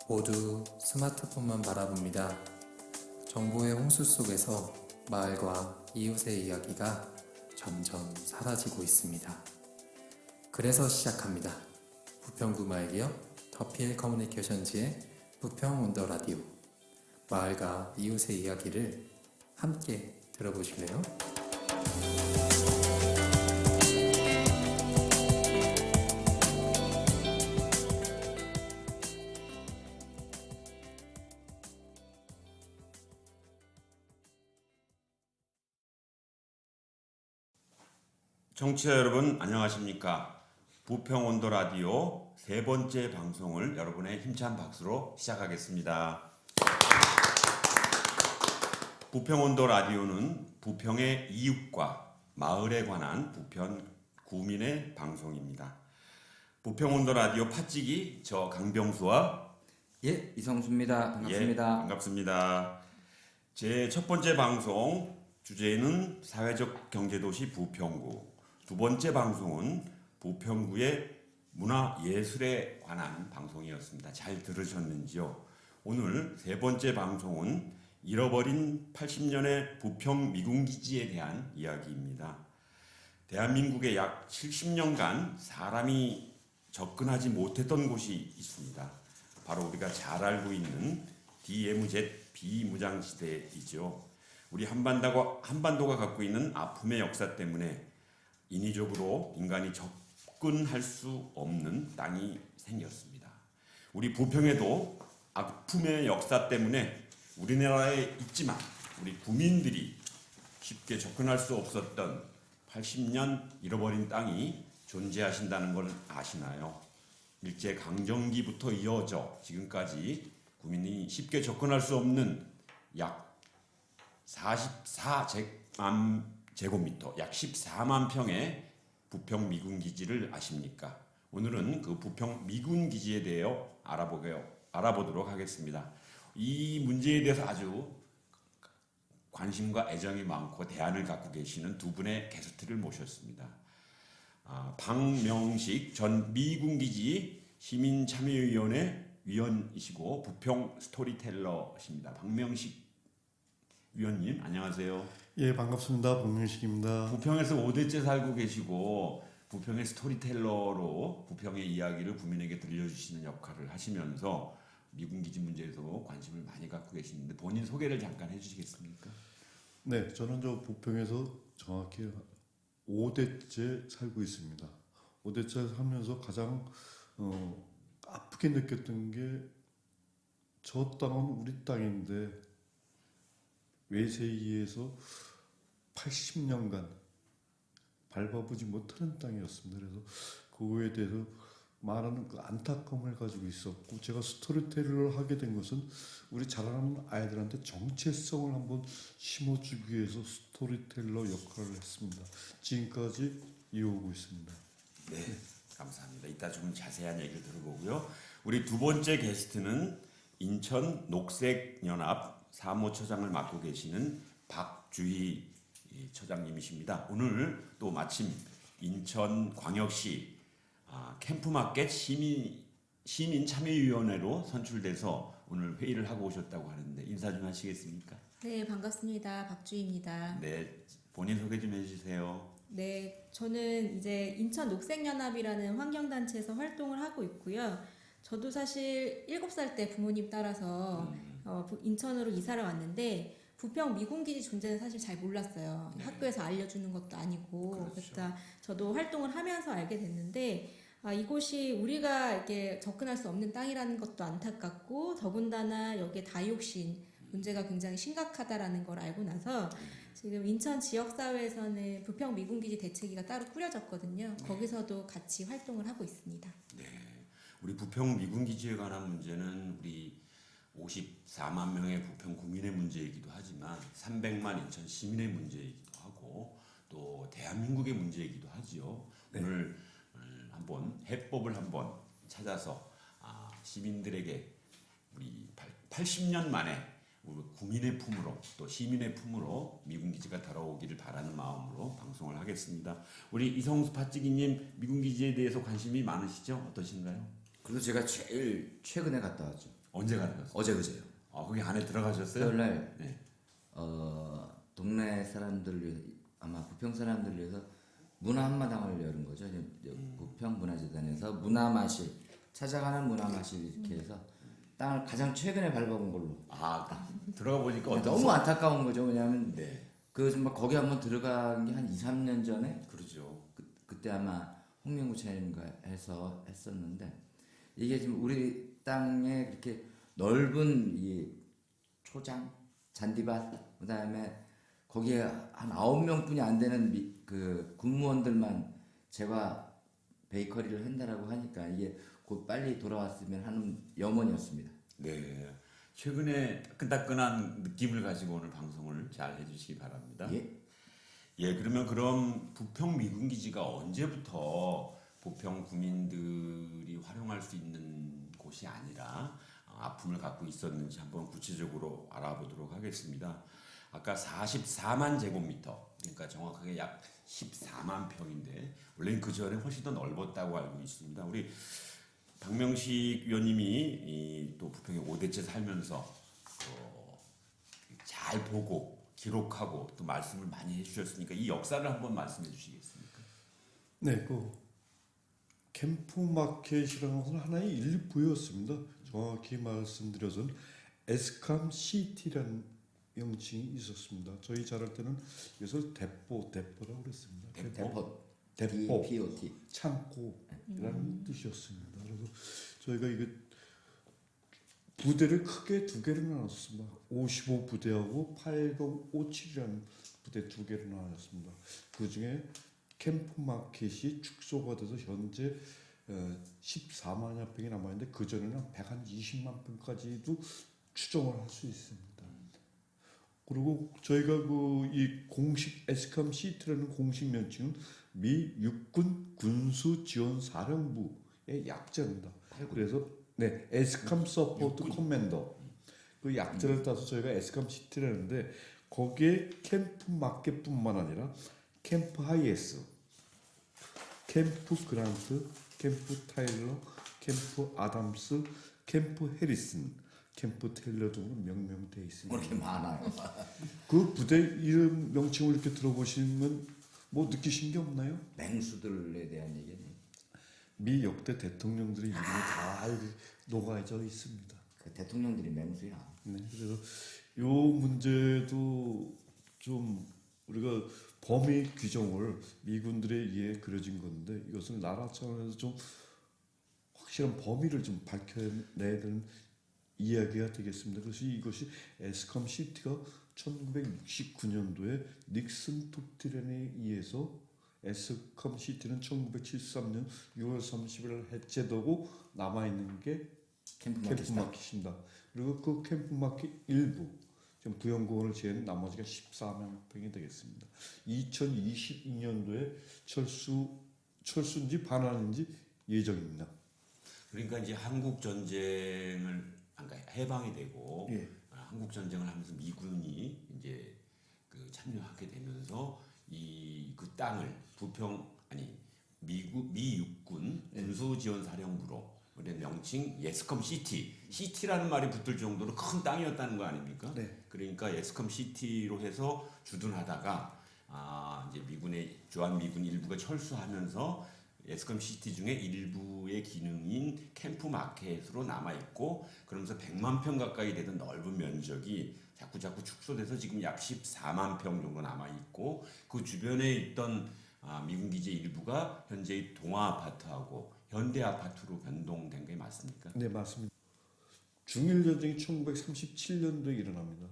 모두 스마트폰만 바라봅니다. 정보의 홍수 속에서 마을과 이웃의 이야기가 점점 사라지고 있습니다. 그래서 시작합니다. 부평구마을 기업 더필 커뮤니케이션즈의 부평 온더 라디오. 마을과 이웃의 이야기를 함께 들어보실래요? 청취자 여러분 안녕하십니까? 부평 온도 라디오 세 번째 방송을 여러분의 힘찬 박수로 시작하겠습니다. 부평 온도 라디오는 부평의 이웃과 마을에 관한 부평 구민의 방송입니다. 부평 온도 라디오 팟찌기 저 강병수와 이성수입니다. 반갑습니다. 반갑습니다. 제 첫 번째 방송 주제는 사회적 경제도시 부평구. 두 번째 방송은 부평구의 문화예술에 관한 방송이었습니다. 잘 들으셨는지요? 오늘 세 번째 방송은 잃어버린 80년의 부평 미군기지에 대한 이야기입니다. 대한민국에 약 70년간 사람이 접근하지 못했던 곳이 있습니다. 바로 우리가 잘 알고 있는 DMZ 비무장지대이죠. 우리 한반도가 갖고 있는 아픔의 역사 때문에 인위적으로 인간이 접근할 수 없는 땅이 생겼습니다. 우리 부평에도 아픔의 역사 때문에 우리나라에 있지만 우리 구민들이 쉽게 접근할 수 없었던 80년 잃어버린 땅이 존재하신다는 걸 아시나요? 일제 강점기부터 이어져 지금까지 구민이 쉽게 접근할 수 없는 약 44만 제곱미터, 약 14만 평의 부평 미군기지를 아십니까? 오늘은 그 부평 미군기지에 대해 알아보도록 하겠습니다. 이 문제에 대해서 아주 관심과 애정이 많고 대안을 갖고 계시는 두 분의 게스트를 모셨습니다. 박명식 전 미군기지 시민참여위원회 위원이시고 부평 스토리텔러십니다. 박명식 위원님 안녕하세요. 예, 반갑습니다. 박명식입니다. 부평에서 5대째 살고 계시고 부평의 스토리텔러로 부평의 이야기를 국민에게 들려주시는 역할을 하시면서 미군기지 문제에서 관심을 많이 갖고 계시는데 본인 소개를 잠깐 해주시겠습니까? 네, 저는 부평에서 정확히 5대째 살고 있습니다. 5대째 살면서 가장 아프게 느꼈던 게 저 땅은 우리 땅인데 외세에 의해서 80년간 밟아보지 못하는 땅이었습니다. 그래서 그거에 대해서 많은 그 안타까움을 가지고 있었고, 제가 스토리텔러를 하게 된 것은 우리 자라는 아이들한테 정체성을 한번 심어주기 위해서 스토리텔러 역할을 했습니다. 지금까지 이어오고 있습니다. 네, 감사합니다. 이따 좀 자세한 얘기를 들어보고요. 우리 두 번째 게스트는 인천 녹색연합 사무처장을 맡고 계시는 박주희 처장님이십니다. 오늘 또 마침 인천광역시 캠프마켓 시민참여위원회로 선출돼서 오늘 회의를 하고 오셨다고 하는데 인사 좀 하시겠습니까? 네, 반갑습니다. 박주희입니다. 네, 본인 소개 좀 해주세요. 네, 저는 이제 인천 녹색연합이라는 환경단체에서 활동을 하고 있고요. 저도 사실 7살 때 부모님 따라서 인천으로 이사를 왔는데 부평 미군기지 존재는 사실 잘 몰랐어요. 네. 학교에서 알려주는 것도 아니고. 그렇죠. 그래서 저도 활동을 하면서 알게 됐는데 이곳이 우리가 이렇게 접근할 수 없는 땅이라는 것도 안타깝고, 더군다나 여기에 다이옥신 문제가 굉장히 심각하다라는 걸 알고 나서 지금 인천 지역사회에서는 부평 미군기지 대책위가 따로 꾸려졌거든요. 거기서도 같이 활동을 하고 있습니다. 네, 우리 부평 미군기지에 관한 문제는 우리 54만 명의 부평 구민의 문제이기도 하지만 300만 인천 시민의 문제이기도 하고 또 대한민국의 문제이기도 하지요. 네. 오늘 한번 해법을 한번 찾아서 시민들에게 우리 80년 만에 우리 국민의 품으로 또 시민의 품으로 미군기지가 돌아오기를 바라는 마음으로 방송을 하겠습니다. 우리 이성수 파찌기님 미군기지에 대해서 관심이 많으시죠? 어떠신가요? 그래서 제가 제일 최근에 갔다 왔죠. 언제 가셨어요? 어제 그제요. 거기 안에 들어가셨어요? 토요일 날 네. 동네 사람들을 위해 아마 부평 사람들을 위해서 문화 한마당을 열은 거죠. 부평 문화재단에서 문화마실 찾아가는 문화마실 이렇게 해서 땅을 가장 최근에 밟아본 걸로. 들어가 보니까 근데 어떤 너무 안타까운 거죠. 왜냐하면 네, 그 정말 거기 한번 들어간 게 한 2, 3년 전에 그러죠. 그때 아마 홍명구 차장님과 해서 했었는데 이게 지금 우리 땅에 그렇게 넓은 이 초장, 잔디밭, 그다음에 거기에 한 9명뿐이 안 되는 그 군무원들만 제가 베이커리를 한다라고 하니까 이게 곧 빨리 돌아왔으면 하는 염원이었습니다. 네, 최근에 따끈따끈한 느낌을 가지고 오늘 방송을 잘 해주시기 바랍니다. 예. 예, 그럼 부평 미군기지가 언제부터 부평 구민들이 활용할 수 있는 곳이 아니라 아픔을 갖고 있었는지 한번 구체적으로 알아보도록 하겠습니다. 아까 44만 제곱미터, 그러니까 정확하게 약 14만 평인데 원래는 그 전에 훨씬 더 넓었다고 알고 있습니다. 우리 박명식 위원님이 또 부평에 5대째 살면서 잘 보고 기록하고 또 말씀을 많이 해주셨으니까 이 역사를 한번 말씀해 주시겠습니까? 네, 그 캠프 마켓이라는 것은 하나의 일부였습니다. 정확히 말씀드려서는 에스캄 시티라는 명칭이 있었습니다. 저희 자랄 때는 이것을 대포라고 그랬습니다. 대포, DPOT. 창고라는 뜻이었습니다. 그래서 저희가 이게 부대를 크게 두 개로 나눴습니다. 55부대하고 8057이라는 부대 두 개로 나눴습니다. 그 중에 캠프 마켓이 축소가 돼서 현재 14만여 평이 남아있는데 그 전에는 120만 평까지도 추정을 할 수 있습니다. 그리고 저희가 이 공식 에스캄 시티라는 공식 명칭은 미 육군 군수지원사령부의 약자입니다. 그래서 네, 에스캄 서포트 커맨더 그 약자를 따서 저희가 에스캄 시티라는데 거기에 캠프 마켓뿐만 아니라 캠프 하이에스, 캠프 그란트, 캠프 타일러, 캠프 아담스, 캠프 해리슨, 캠프 테일러 등으로 명명되어 있습니다. 그렇게 많아요. 그 부대 이름 명칭을 이렇게 들어보시면 뭐 느끼신 게 없나요? 맹수들에 대한 얘기는 미 역대 대통령들의 이름이 다 여기 녹아져 있습니다. 그 대통령들이 맹수야. 네, 그래서 요 문제도 좀 우리가 범위 규정을 미군들에 의해 그려진 건데 이것은 나라 차원에서 좀 확실한 범위를 좀 밝혀내야 되는 이야기가 되겠습니다. 그래서 이것이 에스캄 시티가 1969년도에 닉슨 톡트렌에 의해서 에스캄 시티는 1973년 6월 30일 해체되고 남아있는 게 캠프 캠프 마켓입니다. 그리고 그 캠프 마켓 일부 지금 부영공원을 제외한 나머지가 14만 평이 되겠습니다. 2022년도에 철수인지 반환인지 예정입니다. 그러니까 이제 한국 전쟁을 해방이 되고 예. 한국 전쟁을 하면서 미군이 이제 그 참여하게 되면서 그 땅을 미 육군 군수지원사령부로 우리 명칭 에스컴 시티라는 말이 붙을 정도로 큰 땅이었다는 거 아닙니까? 네. 그러니까 에스컴 시티로 해서 주둔하다가 이제 주한 미군 일부가 철수하면서 에스컴 시티 중에 일부의 기능인 캠프 마켓으로 남아 있고 그러면서 100만 평 가까이 되던 넓은 면적이 자꾸 축소돼서 지금 약 14만 평 정도 남아 있고 그 주변에 있던 미군 기지 일부가 현재의 동아 아파트하고 현대 아파트로 변동된 게 맞습니까? 네, 맞습니다. 중일 전쟁이 1937년도에 일어납니다.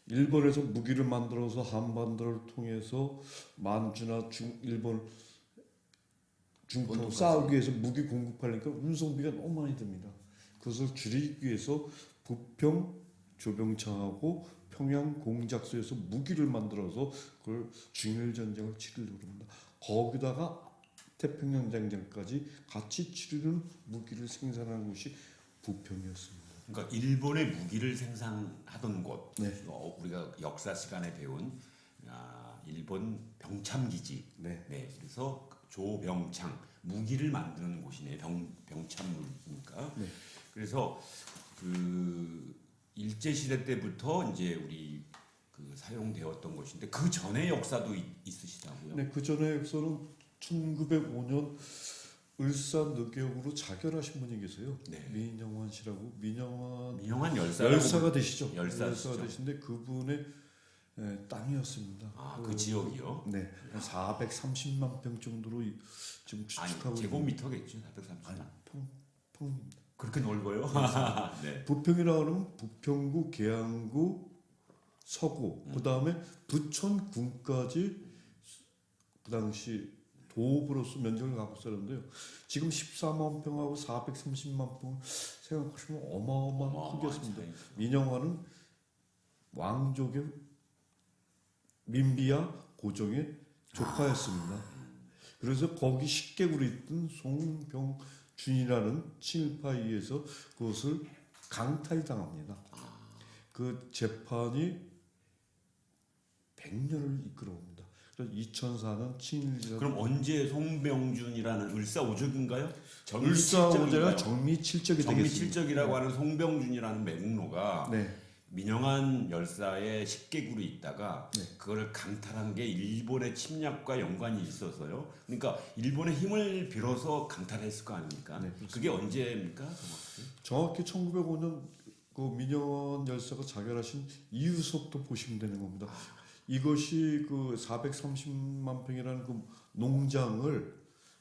일본에서 무기를 만들어서 한반도를 통해서 만주나 일본 중국하고 싸우기 위해서 무기 공급하려니까 운송비가 너무 많이 듭니다. 그것을 줄이기 위해서 부평 조병창하고 평양 공작소에서 무기를 만들어서 그걸 중일 전쟁을 치르려고 합니다. 거기다가 태평양 전쟁까지 같이 치르는 무기를 생산하는 곳이 부평이었습니다. 그러니까 일본의 무기를 생산하던 곳, 네. 우리가 역사 시간에 배운 일본 병참기지. 네. 그래서 조병창 무기를 만드는 곳이네. 병참이니까. 네. 그래서 그 일제 시대 때부터 이제 우리 그 사용되었던 것인데 그 전의 역사도 있으시다고요? 네, 그 전에 역사는 1905년 을사 늑역으로 자결하신 분이 계세요. 네. 민영환 씨라고 민영환 열사가 되시죠. 열사시죠. 되신데 그분의 땅이었습니다. 아, 그 지역이요? 네, 한 430만 평 정도로 지금 추측하고 아니, 제곱미터겠죠, 430만. 아니, 평입니다. 그렇게 넓어요? 네. 부평이라고 하면 부평구, 계양구, 서구, 그 다음에 부천군까지 그 당시 도읍으로서 면적을 갖고 있었는데요. 지금 14만 평하고 430만 평 생각하시면 어마어마한 크기였습니다. 차이죠. 민영화는 왕족의 민비야 고종의 조카였습니다. 그래서 거기 식객으로 있던 송병준이라는 친일파에 의해서 그것을 강탈이 당합니다. 그 재판이 100년을 이끌어옵니다. 그래서 2004년 친일제가 그럼 언제 송병준이라는 을사오적인가요? 을사오제가 정미칠적이 되겠습니다. 정미칠적이라고 하는 송병준이라는 매국노가 네. 민영환 열사의 식객으로 있다가 네. 그거를 강탈한 게 일본의 침략과 연관이 있어서요. 그러니까 일본의 힘을 빌어서 강탈했을 거 아닙니까? 네, 그렇습니다. 그게 언제입니까? 정확히? 정확히 1905년 그 민영환 열사가 자결하신 이유서부터 보시면 되는 겁니다. 이것이 그 430만 평이라는 그 농장을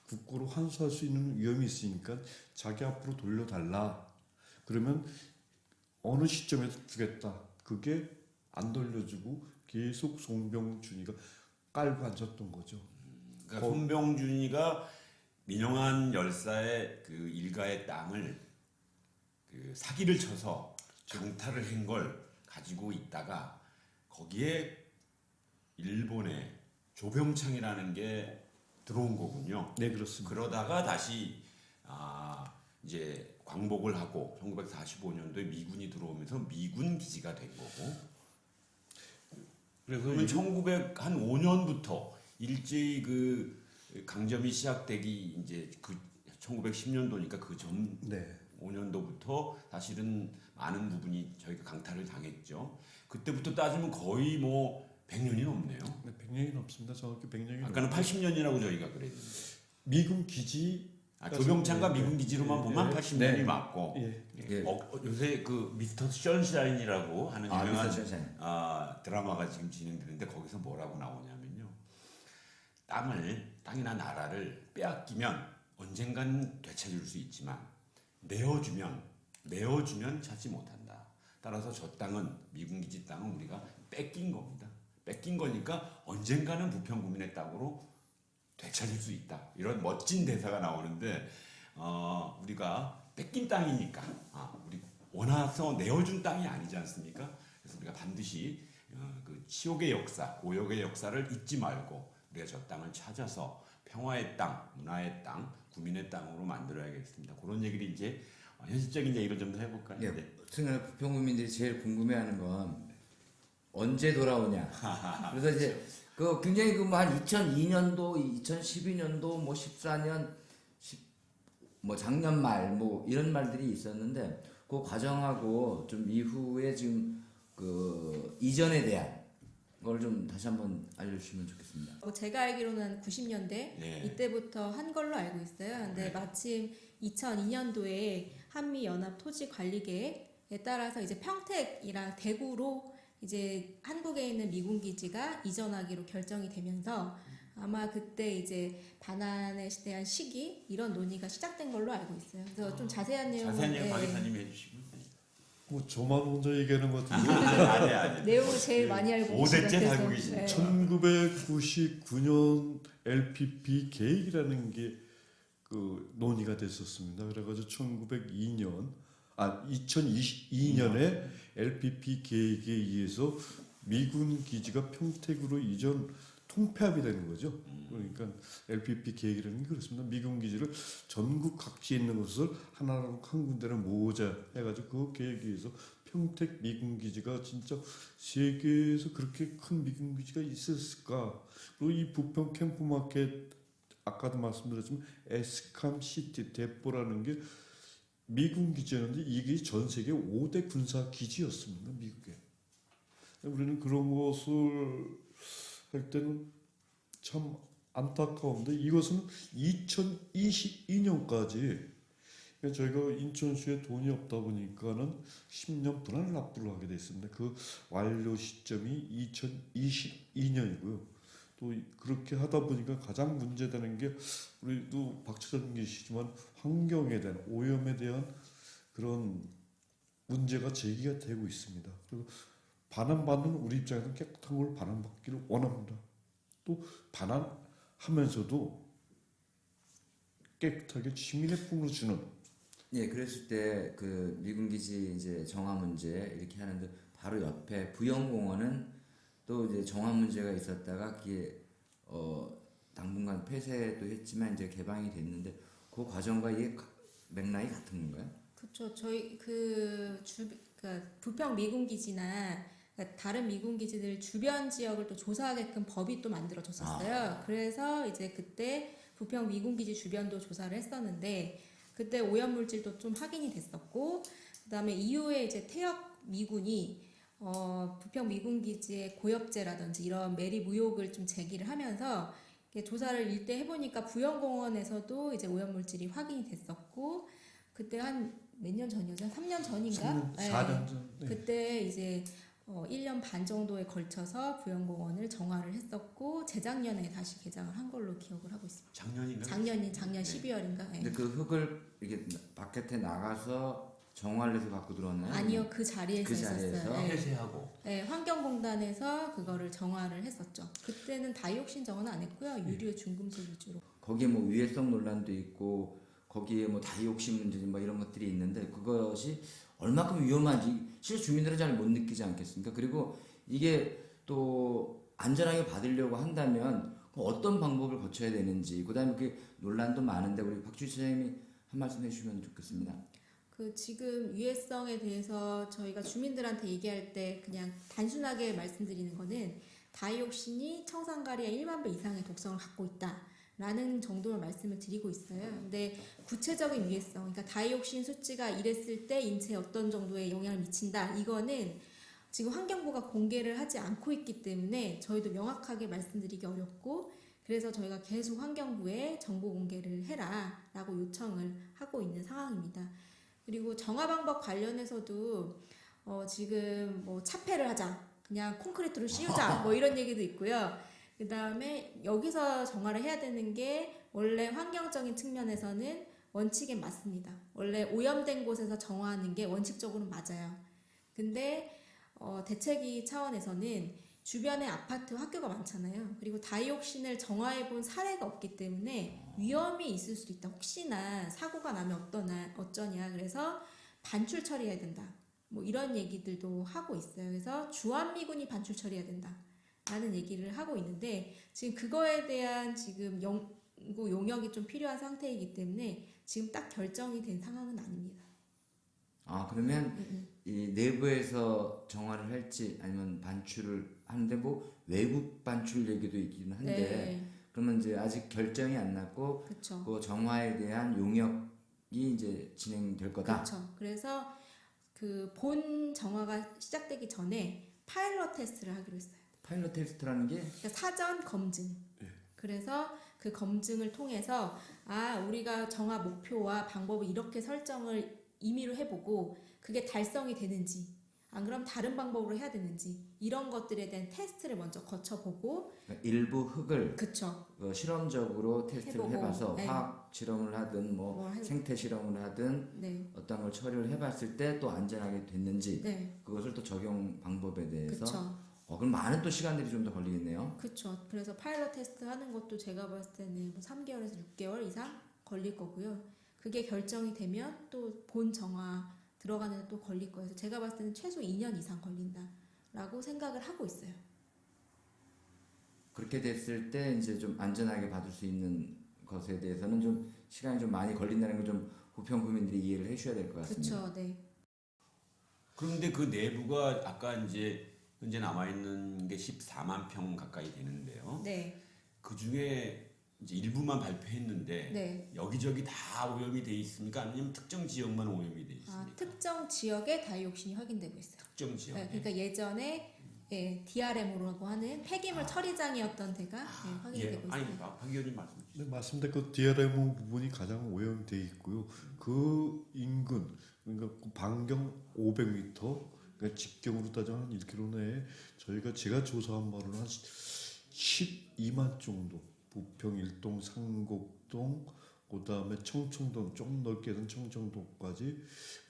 국고로 환수할 수 있는 위험이 있으니까 자기 앞으로 돌려달라. 그러면 어느 시점에서 주겠다. 그게 안 돌려주고 계속 송병준이가 깔고 앉았던 거죠. 그러니까 송병준이가 민영환 열사의 그 일가의 땅을 그 사기를 쳐서 강탈을 한 걸 가지고 있다가 거기에 일본의 조병창이라는 게 들어온 거군요. 네, 그렇습니다. 그러다가 다시 이제 광복을 하고 1945년도에 미군이 들어오면서 미군 기지가 된 거고. 그러면 1905년부터 일제히 그 강점이 시작되기 이제 그 1910년도니까 그 전 네. 5년도부터 사실은 많은 부분이 저희가 강탈을 당했죠. 그때부터 따지면 거의 뭐 100년이 넘네요. 네, 100년이 넘습니다. 정확히 100년이 아까는 80년이라고 저희가 그랬는데. 미군 기지 조병창과 네, 미군 기지로만 네, 보면 네. 80년이 네. 맞고. 예. 예. 요새 그 미스터 션샤인이라고 하는 유명한 미스터 션샤인. 드라마가 지금 진행되는데 거기서 뭐라고 나오냐면요. 땅이나 나라를 빼앗기면 언젠간 되찾을 수 있지만 내어주면 찾지 못한다. 따라서 저 땅은 미군 기지 땅은 우리가 뺏긴 겁니다. 뺏긴 거니까 언젠가는 부평구민의 땅으로 되찾을 수 있다. 이런 멋진 대사가 나오는데 우리가 뺏긴 땅이니까 우리 원해서 내어준 땅이 아니지 않습니까? 그래서 우리가 반드시 그 치욕의 역사, 오욕의 역사를 잊지 말고 우리가 저 땅을 찾아서 평화의 땅, 문화의 땅, 구민의 땅으로 만들어야겠습니다. 그런 얘기를 이제 현실적인 얘기를 좀 해볼까요? 예, 네. 특히나 부평구민들이 제일 궁금해하는 건 언제 돌아오냐. 그래서 이제 그 굉장히 그 뭐 한 2002년도, 2012년도, 뭐 14년, 뭐 작년 말 뭐 이런 말들이 있었는데 그 과정하고 좀 이후에 지금 그 이전에 대한 걸 좀 다시 한번 알려주시면 좋겠습니다. 제가 알기로는 90년대 네. 이때부터 한 걸로 알고 있어요. 근데 네. 마침 2002년도에 한미 연합 토지 관리 계획에 따라서 이제 평택이랑 대구로 이제 한국에 있는 미군 기지가 이전하기로 결정이 되면서 아마 그때 이제 반환에 대한 시기 이런 논의가 시작된 걸로 알고 있어요. 그래서 좀 자세한 내용은 자세한 얘기 박 이사님이 해주시고. 뭐 저만 혼자 얘기하는 것 같은데 아니. 내용을 제일 많이 알고 5대째 계신 것 살고 같아서. 계시네. 1999년 LPP 계획이라는 게 그 논의가 됐었습니다. 그래가지고 2022년에 LPP 계획에 의해서 미군 기지가 평택으로 이전 통폐합이 되는 거죠. 그러니까 LPP 계획이라는 게 그렇습니다. 미군 기지를 전국 각지에 있는 것을 하나로 한 군데를 모으자 해가지고 그 계획에 의해서 평택 미군 기지가 진짜 세계에서 그렇게 큰 미군 기지가 있었을까? 그리고 이 부평 캠프마켓 아까도 말씀드렸지만 에스캄 시티 대포라는 게 미군 기지였는데 이게 전 세계 5대 군사 기지였습니다. 미국에. 우리는 그런 것을 할 때는 참 안타까운데 이것은 2022년까지 저희가 인천시에 돈이 없다 보니까는 10년 분할 납부를 하게 됐습니다. 그 완료 시점이 2022년이고요. 또 그렇게 하다 보니까 가장 문제되는 게 우리도 박처럼 계시지만 환경에 대한 오염에 대한 그런 문제가 제기가 되고 있습니다. 그리고 반환받는 우리 입장에서는 깨끗한 걸 반환받기를 원합니다. 또 반환하면서도 깨끗하게 시민의 품으로 주는 예, 그랬을 때 그 미군 기지 이제 정화 문제 이렇게 하는데 바로 옆에 부영공원은 또 이제 정화 문제가 있었다가 그게 당분간 폐쇄도 했지만 이제 개방이 됐는데 그 과정과 이게 맥락이 같은 건가요? 그렇죠. 저희 그러니까 부평 미군 기지나 그러니까 다른 미군 기지들 주변 지역을 또 조사하게끔 법이 또 만들어졌었어요. 그래서 이제 그때 부평 미군 기지 주변도 조사를 했었는데 그때 오염 물질도 좀 확인이 됐었고 그다음에 이후에 이제 태역 미군이 부평 미군 기지의 고엽제라든지 이런 매립 의혹을 좀 제기를 하면서 조사를 일대 해보니까 부영공원에서도 이제 오염 물질이 확인이 됐었고 그때 한 몇 년 전이었죠? 3년 전인가? 4년 전. 네. 그때 이제 1년 반 정도에 걸쳐서 부영공원을 정화를 했었고 재작년에 다시 개장을 한 걸로 기억을 하고 있습니다. 작년 작년 12월인가? 근데 그 흙을 이게 바깥에 나가서 정화를 해서 갖고 들어왔나요? 아니요, 그 자리에서 그 자리에서? 했었어요. 네. 폐쇄하고 네, 환경공단에서 그거를 정화를 했었죠. 그때는 다이옥신 정화는 안 했고요. 유류 중금속 위주로. 거기에 뭐 위해성 논란도 있고 거기에 뭐 다이옥신 문제 뭐 이런 것들이 있는데 그것이 얼마큼 위험한지 실제 주민들은 잘 못 느끼지 않겠습니까? 그리고 이게 또 안전하게 받으려고 한다면 어떤 방법을 거쳐야 되는지 그다음에 그 논란도 많은데 우리 박주희 선생님이 한 말씀 해주시면 좋겠습니다. 그 지금 유해성에 대해서 저희가 주민들한테 얘기할 때 그냥 단순하게 말씀드리는 거는 다이옥신이 청산가리의 1만 배 이상의 독성을 갖고 있다라는 정도로 말씀을 드리고 있어요. 근데 구체적인 유해성, 그러니까 다이옥신 수치가 이랬을 때 인체에 어떤 정도의 영향을 미친다. 이거는 지금 환경부가 공개를 하지 않고 있기 때문에 저희도 명확하게 말씀드리기 어렵고 그래서 저희가 계속 환경부에 정보 공개를 해라라고 요청을 하고 있는 상황입니다. 그리고 정화 방법 관련해서도 지금 뭐 차폐를 하자, 그냥 콘크리트로 씌우자, 뭐 이런 얘기도 있고요. 그 다음에 여기서 정화를 해야 되는 게 원래 환경적인 측면에서는 원칙에 맞습니다. 원래 오염된 곳에서 정화하는 게 원칙적으로 맞아요. 근데 대책위 차원에서는 주변에 아파트, 학교가 많잖아요. 그리고 다이옥신을 정화해 본 사례가 없기 때문에 위험이 있을 수도 있다. 혹시나 사고가 나면 어쩌냐. 그래서 반출 처리해야 된다. 뭐 이런 얘기들도 하고 있어요. 그래서 주한미군이 반출 처리해야 된다. 라는 얘기를 하고 있는데 지금 그거에 대한 지금 연구 용역이 좀 필요한 상태이기 때문에 지금 딱 결정이 된 상황은 아닙니다. 아 그러면 이 내부에서 정화를 할지 아니면 반출을 하는데 뭐 외국 반출 얘기도 있기는 한데 네. 그러면 이제 아직 결정이 안 났고 그렇죠. 그 정화에 대한 용역이 이제 진행될 거다. 그렇죠. 그래서 그 본 정화가 시작되기 전에 파일럿 테스트를 하기로 했어요. 파일럿 테스트라는 게 그러니까 사전 검증. 그래서 그 검증을 통해서 우리가 정화 목표와 방법을 이렇게 설정을 임의로 해보고 그게 달성이 되는지 안 그럼 다른 방법으로 해야 되는지 이런 것들에 대한 테스트를 먼저 거쳐보고 일부 흙을 그쵸. 실험적으로 테스트를 해보고, 해봐서 네. 화학 실험을 하든 뭐 생태 실험을 하든 네. 어떤 걸 처리를 해봤을 때 또 안전하게 됐는지 네. 그것을 또 적용 방법에 대해서 그쵸. 그럼 많은 또 시간들이 좀 더 걸리겠네요. 그쵸. 그래서 파일럿 테스트 하는 것도 제가 봤을 때는 뭐 3개월에서 6개월 이상 걸릴 거고요. 그게 결정이 되면 또 본 정화 들어가는 데 또 걸릴 거예요. 그래서 제가 봤을 때는 최소 2년 이상 걸린다라고 생각을 하고 있어요. 그렇게 됐을 때 이제 좀 안전하게 받을 수 있는 것에 대해서는 좀 시간이 좀 많이 걸린다는 걸 좀 부평 구민들이 이해를 해줘야 될 것 같습니다. 그렇죠. 네. 그런데 그 내부가 아까 이제 현재 남아 있는 게 14만 평 가까이 되는데요. 네. 그 중에 이제 일부만 발표했는데 네. 여기저기 다 오염이 돼 있습니까? 아니면 특정 지역만 오염이 돼 있습니까? 특정 지역에 다이옥신이 확인되고 있어요. 특정 지역. 네, 그러니까 예전에 DRM으로라고 하는 폐기물 처리장이었던 데가 확인되고 아니 있어요. 박 의원님 말씀 주시죠. 네, 맞습니다. 그 DRM 부분이 가장 오염돼 있고요. 그 인근 그러니까 그 반경 500m 그러니까 직경으로 따지면 한 1km 내에 제가 조사한 바로는 한 12만 정도 부평 일동 상곡동 그다음에 청청동 좀 넓게 해서 청청동까지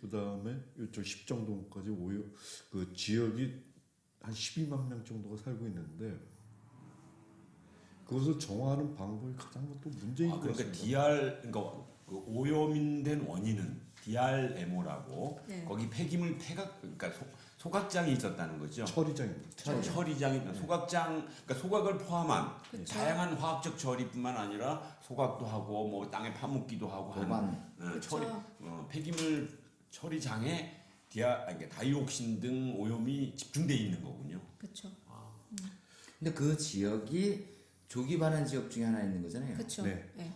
그다음에 이쪽 십정동까지 오염 그 지역이 한 12만 명 정도가 살고 있는데 그것을 정화하는 방법이 가장 또 문제인 것 그러니까 같습니다. 그러니까 그 오염된 원인은 DRMO라고 네. 거기 폐기물 폐각 그러니까 소각장이 있었다는 거죠. 처리장입니다. 처리장이 소각장 그러니까 소각을 포함한 그쵸. 다양한 화학적 처리뿐만 아니라 소각도 하고 뭐 땅에 파묻기도 하고 하는 도반. 처리 폐기물 처리장에 그러니까 다이옥신 등 오염이 집중돼 있는 거군요. 그렇죠. 근데 그 지역이 조기 반환 지역 중에 하나 있는 거잖아요. 그렇죠. 네. 네.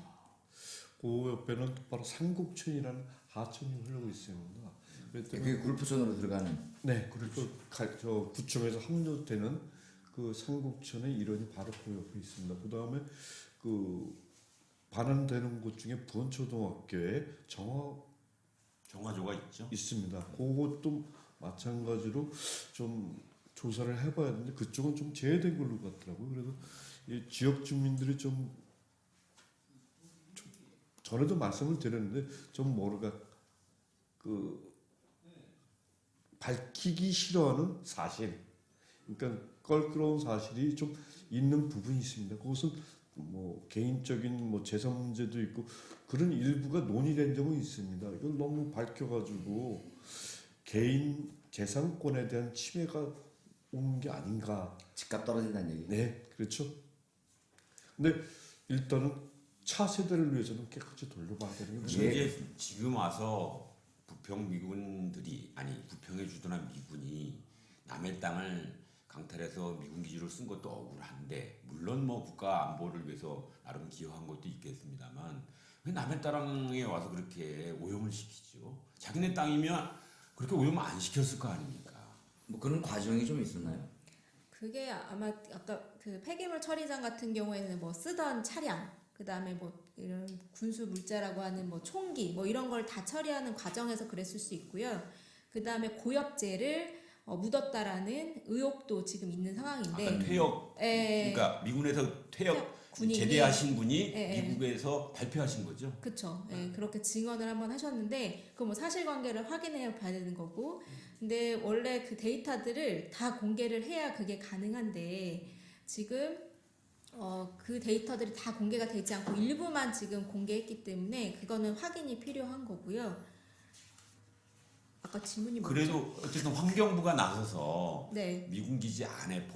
그 옆에는 바로 삼곡천이라는 하천이 흐르고 있습니다. 그랬더니 그게 굴포천으로 들어가는. 네, 그리고 저 구청에서 합류되는 그 삼곡천의 일원이 바로 그 옆에 있습니다. 그 다음에 그 반환되는 곳 중에 부원초등학교에 정화조가 있죠. 있습니다. 그것도 마찬가지로 좀 조사를 해봐야 되는데 그쪽은 좀 제외된 걸로 같더라고요. 그래서 이 지역 주민들이 좀 전에도 말씀을 드렸는데 좀 뭐랄까 그 밝히기 싫어하는 사실, 그러니까 껄끄러운 사실이 좀 있는 부분이 있습니다. 그것은 뭐 개인적인 뭐 재산 문제도 있고 그런 일부가 논의된 적은 있습니다. 이걸 너무 밝혀가지고 개인 재산권에 대한 침해가 오는 게 아닌가. 집값 떨어진다는 얘기. 네, 그렇죠. 근데 일단은 차세대를 위해서는 깨끗이 돌려봐야 되는 게 예. 이제 지금 와서 부평 미군들이 아니 부평에 주둔한 미군이 남의 땅을 강탈해서 미군 기지로 쓴 것도 억울한데 물론 뭐 국가 안보를 위해서 나름 기여한 것도 있겠습니다만 왜 남의 땅에 와서 그렇게 오염을 시키죠? 자기네 땅이면 그렇게 오염 안 시켰을 거 아닙니까? 뭐 그런 과정이 좀 있었나요? 그게 아마 아까 그 폐기물 처리장 같은 경우에는 뭐 쓰던 차량, 그 다음에 뭐 이런 군수 물자라고 하는 뭐 총기, 뭐 이런 걸 다 처리하는 과정에서 그랬을 수 있고요. 그 다음에 고엽제를 묻었다라는 의혹도 지금 있는 상황인데, 아까 퇴역 예, 그러니까 미군에서 퇴역 군인이 제대하신 분이 예, 예. 미국에서 발표하신 거죠. 그쵸. 예, 그렇게 증언을 한번 하셨는데, 그 뭐 사실관계를 확인해 봐야 되는 거고, 근데 원래 그 데이터들을 다 공개를 해야 그게 가능한데, 지금, 그 데이터들이 다 공개가 되지 않고 일부만 지금 공개했기 때문에, 그거는 확인이 필요한 거고요. 아까 질문이 뭐였죠? 그래도 어쨌든 환경부가 나서서 네. 미군 기지 안에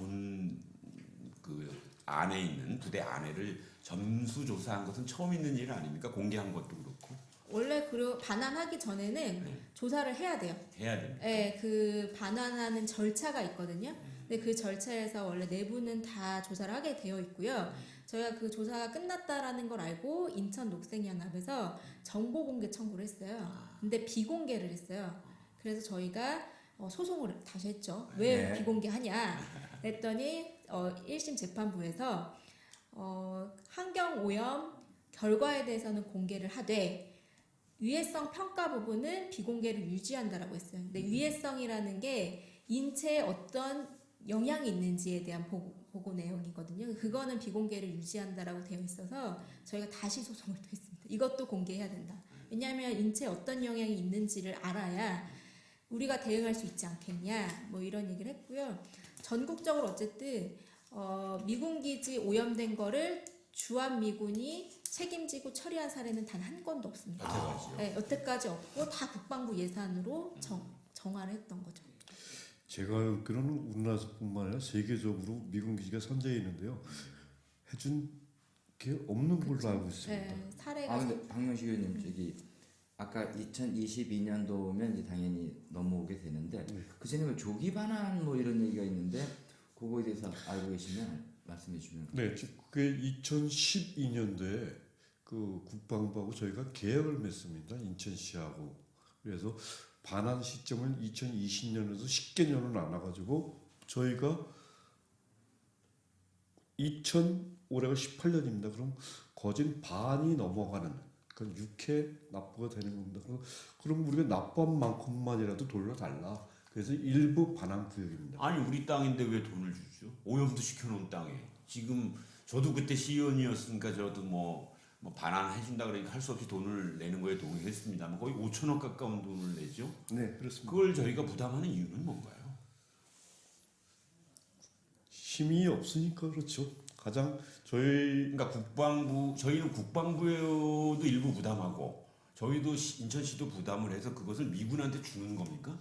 그 안에 있는 부대 안에를 점수 조사한 것은 처음 있는 일 아닙니까? 공개한 것도 그렇고 원래 반환하기 전에는 네. 조사를 해야 돼요. 해야 됩니다. 네, 그 반환하는 절차가 있거든요. 근데 그 절차에서 원래 내부는 다 조사를 하게 되어 있고요. 저희가 그 조사가 끝났다라는 걸 알고 인천 녹색연합에서 정보 공개 청구를 했어요. 근데 비공개를 했어요. 그래서 저희가 소송을 다시 했죠. 왜 네. 비공개하냐? 그랬더니 1심 재판부에서 환경 오염 결과에 대해서는 공개를 하되 위해성 평가 부분은 비공개를 유지한다라고 했어요. 근데 위해성이라는 게 인체에 어떤 영향이 있는지에 대한 보고 내용이거든요. 그거는 비공개를 유지한다라고 되어 있어서 저희가 다시 소송을 또 했습니다. 이것도 공개해야 된다. 왜냐하면 인체에 어떤 영향이 있는지를 알아야 우리가 대응할 수 있지 않겠냐, 뭐 이런 얘기를 했고요. 전국적으로 어쨌든 미군 기지 오염된 거를 주한미군이 책임지고 처리한 사례는 단 한 건도 없습니다. 여태까지요. 네, 여태까지 없고 다 국방부 예산으로 정화를 했던 거죠. 제가 알기로는 우리나라뿐만 아니라 세계적으로 미군 기지가 선제해 있는데요. 해준 게 없는 걸로 알고 있습니다. 네, 사례가 아 근데 박명식 의원님 저기 아까 2022년도면 이제 당연히 넘어오게 되는데 그 전에 뭐 조기 반환 뭐 이런 얘기가 있는데 그거에 대해서 알고 계시면 말씀해 주시면. 네, 그게 2012년도에 그 국방부하고 저희가 계약을 맺습니다. 인천시하고. 그래서 반환 시점을 2020년에서 10개년을 나눠가지고 저희가 올해가 18년입니다. 그럼 거진 반이 넘어가는, 그러니까 6회 납부가 되는 겁니다. 그럼 우리가 납부한 만큼만이라도 돌려달라. 그래서 일부 반환 구역입니다. 아니 우리 땅인데 왜 돈을 주죠? 오염도 시켜놓은 땅에 지금 저도 그때 시의원이었으니까 저도 뭐 반환해준다 그러니까 할 수 없이 돈을 내는 거에 동의했습니다만 거의 5천억 가까운 돈을 내죠. 네, 그렇습니다. 그걸 저희가 부담하는 이유는 뭔가요? 힘이 없으니까 그렇죠. 가장 그러니까 저희는 국방부에도 일부 부담하고 저희도 인천시도 부담을 해서 그것을 미군한테 주는 겁니까?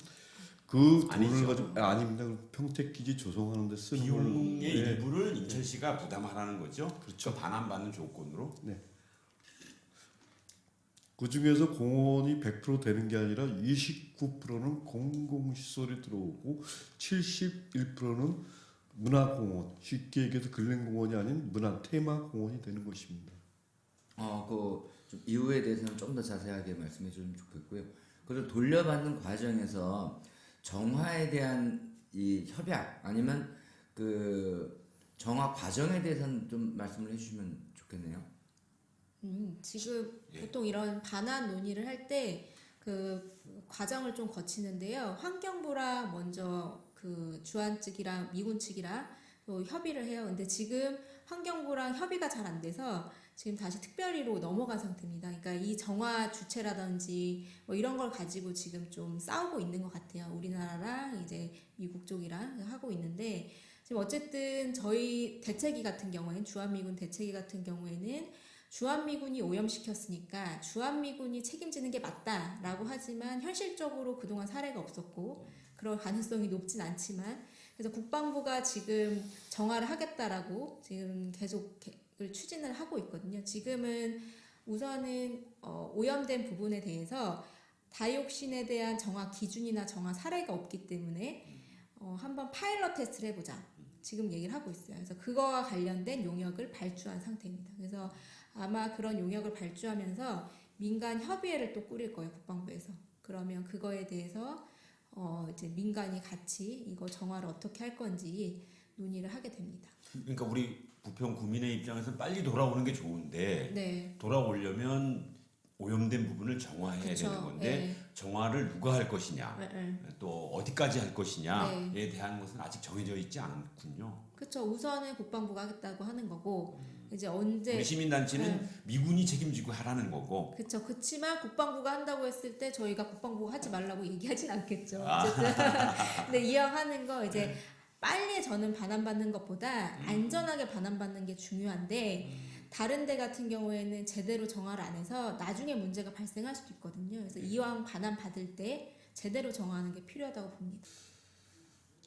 그 돈을 아니죠. 가지고 아닙니다. 평택기지 조성하는 데 쓰는 비용의 네. 일부를 인천시가 부담하라는 거죠. 그렇죠. 반환받는 조건으로. 그 중에서 공원이 100% 되는 게 아니라 29%는 공공시설이 들어오고 71%는 문화공원, 쉽게 얘기해서 근린공원이 아닌 문화 테마공원이 되는 것입니다. 좀 이유에 대해서는 좀 더 자세하게 말씀해 주시면 좋겠고요. 그리고 돌려받는 과정에서 정화에 대한 이 협약 아니면 그 정화 과정에 대해서는 좀 말씀을 해주시면 좋겠네요. 지금 예. 보통 이런 반환 논의를 할 때 그 과정을 좀 거치는데요. 환경부랑 먼저 그 주한 측이랑 미군 측이랑 또 협의를 해요. 근데 지금 환경부랑 협의가 잘 안 돼서 지금 다시 특별히로 넘어간 상태입니다. 그러니까 이 정화 주체라든지 뭐 이런 걸 가지고 지금 좀 싸우고 있는 것 같아요. 우리나라랑 이제 미국 쪽이랑 하고 있는데 지금 어쨌든 저희 대책위 같은 경우에는 주한미군 대책위 같은 경우에는 주한미군이 오염시켰으니까 주한미군이 책임지는 게 맞다라고 하지만 현실적으로 그동안 사례가 없었고 그럴 가능성이 높진 않지만 그래서 국방부가 지금 정화를 하겠다라고 지금 계속 추진을 하고 있거든요. 지금은 우선은 오염된 부분에 대해서 다이옥신에 대한 정화 기준이나 정화 사례가 없기 때문에 한번 파일럿 테스트를 해보자. 지금 얘기를 하고 있어요. 그래서 그거와 관련된 용역을 발주한 상태입니다. 그래서 아마 그런 용역을 발주하면서 민간 협의회를 또 꾸릴 거예요, 국방부에서. 그러면 그거에 대해서 이제 민간이 같이 이거 정화를 어떻게 할 건지 논의를 하게 됩니다. 그러니까 우리 부평 구민의 입장에서는 빨리 돌아오는 게 좋은데 네. 돌아오려면 오염된 부분을 정화해야 그쵸. 되는 건데 네. 정화를 누가 할 것이냐 네. 또 어디까지 할 것이냐에 대한 것은 아직 정해져 있지 않군요. 그렇죠. 우선은 국방부가 하겠다고 하는 거고 이제 언제 우리 시민단체는 미군이 책임지고 하라는 거고. 그렇죠. 그렇지만 국방부가 한다고 했을 때 저희가 국방부가 하지 말라고 얘기하진 않겠죠. 어쨌든 근데 이왕하는 거 이제 빨리 저는 반환받는 것보다 안전하게 반환받는 게 중요한데 다른 데 같은 경우에는 제대로 정화를 안 해서 나중에 문제가 발생할 수도 있거든요. 그래서 이왕 반환받을 때 제대로 정화하는 게 필요하다고 봅니다.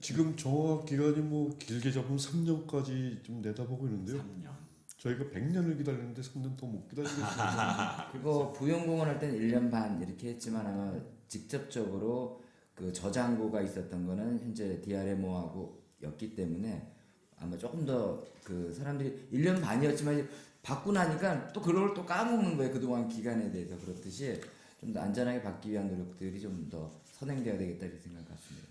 지금 정화 기간이 뭐 길게 잡으면 3년까지 좀 내다보고 있는데요. 3년. 저희가 100년을 기다리는데 3년 더 못 기다리겠습니다. 그리고 부영공원 할 때는 1년 반 이렇게 했지만 아마 직접적으로 그 저장고가 있었던 거는 현재 DRMO하고 였기 때문에 아마 조금 더 그 사람들이 1년 반이었지만 받고 나니까 또 그걸 또 까먹는 거예요. 그동안 기간에 대해서. 그렇듯이 좀 더 안전하게 받기 위한 노력들이 좀 더 선행돼야 되겠다 이렇게 생각 같습니다.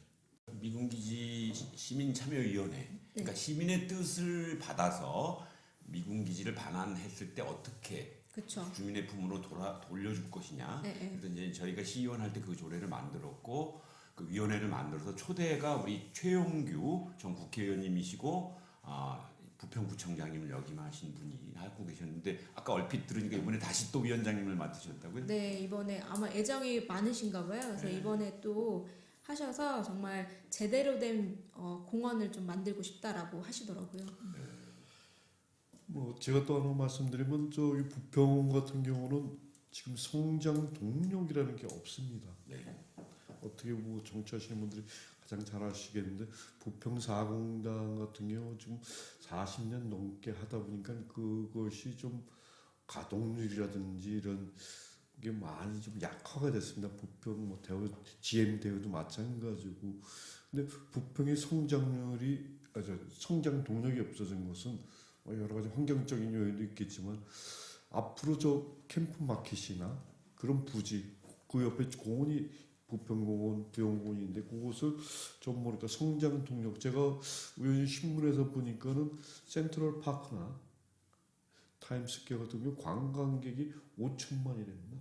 미군기지 시민참여위원회 그러니까 시민의 뜻을 받아서 미군기지를 반환했을 때 어떻게 그렇죠. 주민의 품으로 돌려줄 것이냐. 네. 그래서 이제 저희가 시의원 할 때 그 조례를 만들었고 그 위원회를 만들어서 초대가 우리 최용규 전 국회의원님이시고 부평구청장님을 역임하신 분이 하고 계셨는데 아까 얼핏 들으니까 이번에 다시 또 위원장님을 맡으셨다고요? 네, 이번에 아마 애정이 많으신가 봐요. 그래서 이번에 또 하셔서 정말 제대로 된 공원을 좀 만들고 싶다라고 하시더라고요. 뭐 제가 또 하나 말씀드리면 저기 부평 같은 경우는 지금 성장 동력이라는 게 없습니다. 네. 어떻게 뭐 정치하시는 분들이 가장 잘 아시겠는데 부평 4공단 같은 경우 지금 40년 넘게 하다 보니까 그것이 좀 가동률이라든지 이런 게 많이 좀 약화가 됐습니다. 부평 뭐 대우 GM 대우도 마찬가지고. 근데 부평의 성장률이 성장 동력이 없어진 것은 여러 가지 환경적인 요인도 있겠지만 앞으로 저 캠프 마켓이나 그런 부지 그 옆에 공원이 부평공원, 부영공원인데 그곳을 좀 뭐랄까 성장 동력 제가 우연히 신문에서 보니까는 센트럴 파크나 타임스퀘어 같은 경우 관광객이 5천만이랍니다.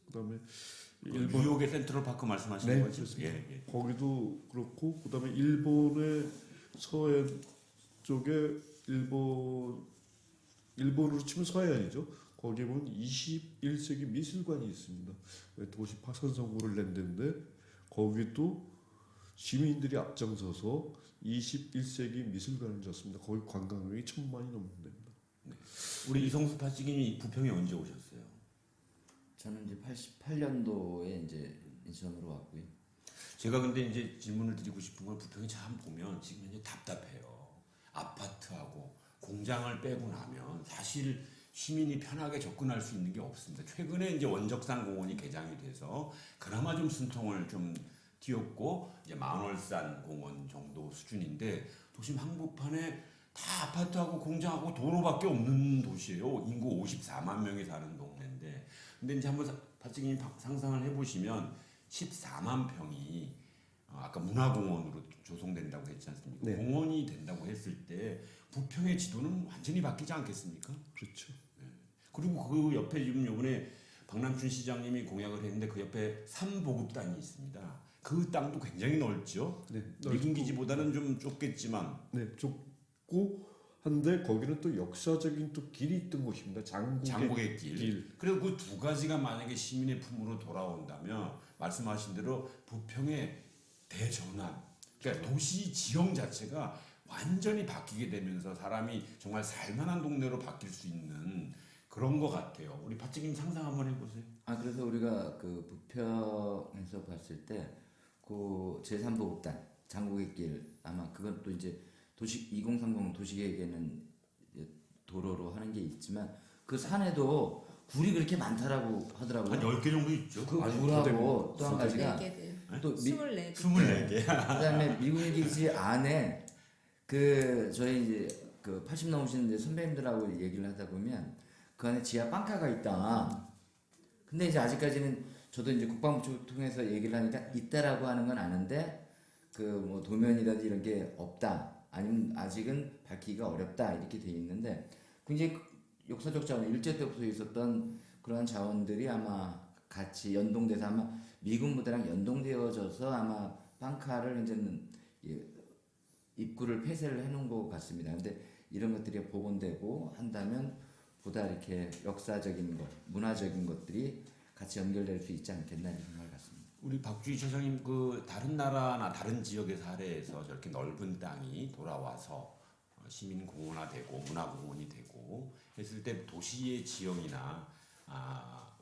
그다음에 일본 뉴욕의 센트럴 파크 말씀하시는 네, 거죠? 그렇습니다. 예. 거기도 그렇고 그다음에 일본의 서해안 쪽에 일본으로 치면 서해안이죠. 거기에 보면 21세기 미술관이 있습니다. 도시 파선 선고를 낸 데인데 거기도 시민들이 앞장서서 21세기 미술관을 졌습니다. 거기 관광객이 1,000만이 넘는답니다. 우리 이성수 파찌님이 부평에 언제 오셨어요? 저는 이제 88년도에 이제 인천으로 왔고요. 제가 근데 이제 질문을 드리고 싶은 건 부평에 참 보면 지금 현재 답답해요. 아파트하고 공장을 빼고 나면 사실 시민이 편하게 접근할 수 있는 게 없습니다. 최근에 이제 원적산 공원이 개장이 돼서 그나마 좀 숨통을 좀 틔웠고 이제 만월산 공원 정도 수준인데 도심 한복판에 다 아파트하고 공장하고 도로밖에 없는 도시예요. 인구 54만 명이 사는 동네인데 근데 이제 한번 파찌님 상상을 해보시면 14만 평이 아까 문화공원으로 조성된다고 했지 않습니까? 네. 공원이 된다고 했을 때 부평의 지도는 완전히 바뀌지 않겠습니까? 그렇죠. 그리고 그 옆에 지금 요번에 박남춘 시장님이 공약을 했는데 그 옆에 3보급단이 있습니다. 그 땅도 굉장히 넓죠. 네, 미군 기지보다는 좀 좁겠지만 네, 좁고 한데 거기는 또 역사적인 또 길이 있던 곳입니다. 장국의 길. 그리고 그 두 가지가 만약에 시민의 품으로 돌아온다면 말씀하신 대로 부평의 대전환, 그러니까 도시 지형 자체가 완전히 바뀌게 되면서 사람이 정말 살만한 동네로 바뀔 수 있는 그런 것 같아요. 우리 파찌님 상상 한번 해보세요. 그래서 우리가 그 부평에서 봤을 때 그 제3보급단 장국의 길 아마 그건 또 이제 도시 2030 도시계획에는 이제 도로로 하는 게 있지만 그 산에도 굴이 그렇게 많다라고 하더라고요. 한 10개 정도 있죠. 그 아니, 굴하고 또 한 가지가 24개들. 또 24개. 24개. 그다음에 미군 기지 안에 그 저희 이제 그 80 넘으신 이제 선배님들하고 얘기를 하다 보면 그 안에 지하 빵카가 있다. 근데 이제 아직까지는 저도 이제 국방부 쪽 통해서 얘기를 하니까 있다라고 하는 건 아는데 그 뭐 도면이라든지 이런 게 없다. 아니면 아직은 밝히기가 어렵다 이렇게 돼 있는데 굉장히 역사적 자원 일제 때부터 있었던 그러한 자원들이 아마 같이 연동돼서 아마 미군 부대랑 연동되어져서 아마 빵카를 이제는 입구를 폐쇄를 해놓은 것 같습니다. 근데 이런 것들이 복원되고 한다면 보다 이렇게 역사적인 것, 문화적인 것들이 같이 연결될 수 있지 않겠나 이런 생각을 갖습니다. 우리 박주희 처장님 그 다른 나라나 다른 지역의 사례에서 저렇게 넓은 땅이 돌아와서 시민 공원화되고 문화공원이 되고 했을 때 도시의 지형이나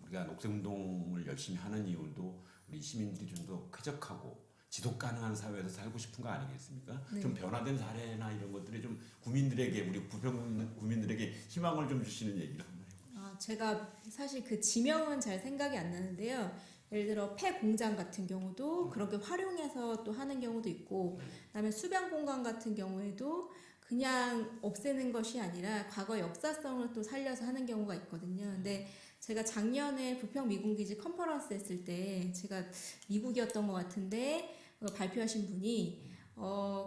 우리가 녹색운동을 열심히 하는 이유도 우리 시민들이 좀 더 쾌적하고 지속 가능한 사회에서 살고 싶은 거 아니겠습니까? 네. 좀 변화된 사례나 이런 것들이 좀 국민들에게 우리 부평 국민들에게 희망을 좀 주시는 얘기를 한번 해보세요. 제가 사실 그 지명은 잘 생각이 안 나는데요. 예를 들어 폐 공장 같은 경우도 그렇게 활용해서 또 하는 경우도 있고, 그다음에 수변 공간 같은 경우에도 그냥 없애는 것이 아니라 과거 역사성을 또 살려서 하는 경우가 있거든요. 근데 제가 작년에 부평 미군기지 컨퍼런스 했을 때 제가 미국이었던 것 같은데 발표하신 분이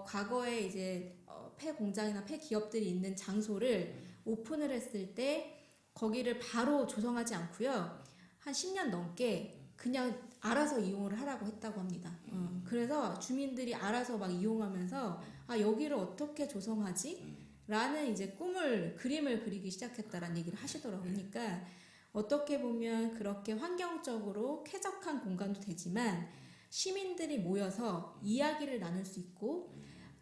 과거에 이제 폐 공장이나 폐 기업들이 있는 장소를 오픈을 했을 때 거기를 바로 조성하지 않고요. 한 10년 넘게 그냥 알아서 이용을 하라고 했다고 합니다. 그래서 주민들이 알아서 막 이용하면서 여기를 어떻게 조성하지? 라는 이제 그림을 그리기 시작했다라는 얘기를 하시더라고요. 그러니까 어떻게 보면 그렇게 환경적으로 쾌적한 공간도 되지만 시민들이 모여서 이야기를 나눌 수 있고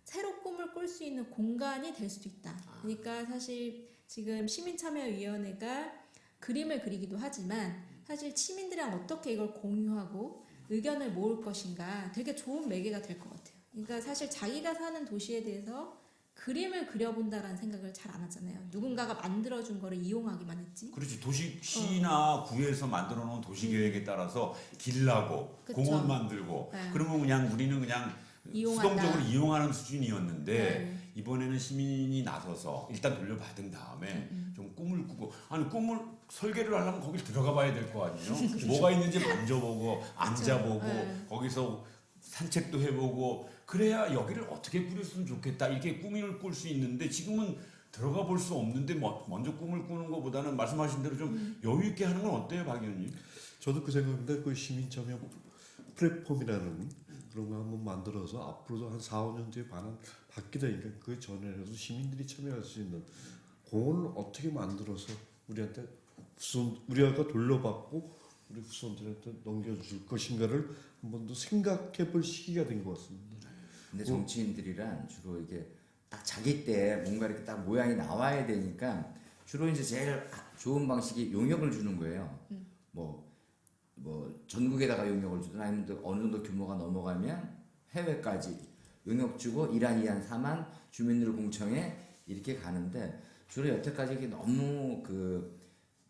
새로 꿈을 꿀 수 있는 공간이 될 수도 있다. 그러니까 사실 지금 시민참여위원회가 그림을 그리기도 하지만 사실 시민들이랑 어떻게 이걸 공유하고 의견을 모을 것인가 되게 좋은 매개가 될 것 같아요. 그러니까 사실 자기가 사는 도시에 대해서 그림을 그려본다라는 생각을 잘 안 하잖아요. 누군가가 만들어준 거를 이용하기만 했지. 그렇지. 시나 구에서 만들어 놓은 도시 계획에 따라서 길 나고 그쵸. 공원 만들고 네. 그러면 그냥 우리는 그냥 이용한다. 수동적으로 이용하는 수준이었는데 네. 이번에는 시민이 나서서 일단 돌려받은 다음에 좀 꿈을 꾸고 아니 꿈을 설계를 하려면 거길 들어가 봐야 될 거 아니에요. 뭐가 있는지 만져보고 앉아보고 네. 거기서 산책도 해보고 그래야 여기를 어떻게 꾸렸으면 좋겠다 이렇게 꿈을 꿀 수 있는데 지금은 들어가 볼 수 없는데 먼저 꿈을 꾸는 것보다는 말씀하신 대로 좀 여유 있게 하는 건 어때요, 박 의원님? 저도 그 생각인데 그 시민 참여 플랫폼이라는 그런 거 한번 만들어서 앞으로도 한 4, 5년 뒤에 반환 받게 되니까 그 전에라도 시민들이 참여할 수 있는 공원을 어떻게 만들어서 우리한테 우리가 돌려받고 우리 후손들한테 넘겨줄 것인가를 한 번 더 생각해 볼 시기가 된 것 같습니다. 근데 정치인들이란 주로 이게 딱 자기 때 뭔가 이렇게 딱 모양이 나와야 되니까 주로 이제 제일 좋은 방식이 용역을 주는 거예요. 뭐 전국에다가 용역을 주든 아니면 또 어느 정도 규모가 넘어가면 해외까지 용역 주고 이란 2안 3안 주민들 공청회 이렇게 가는데 주로 여태까지 이게 너무 그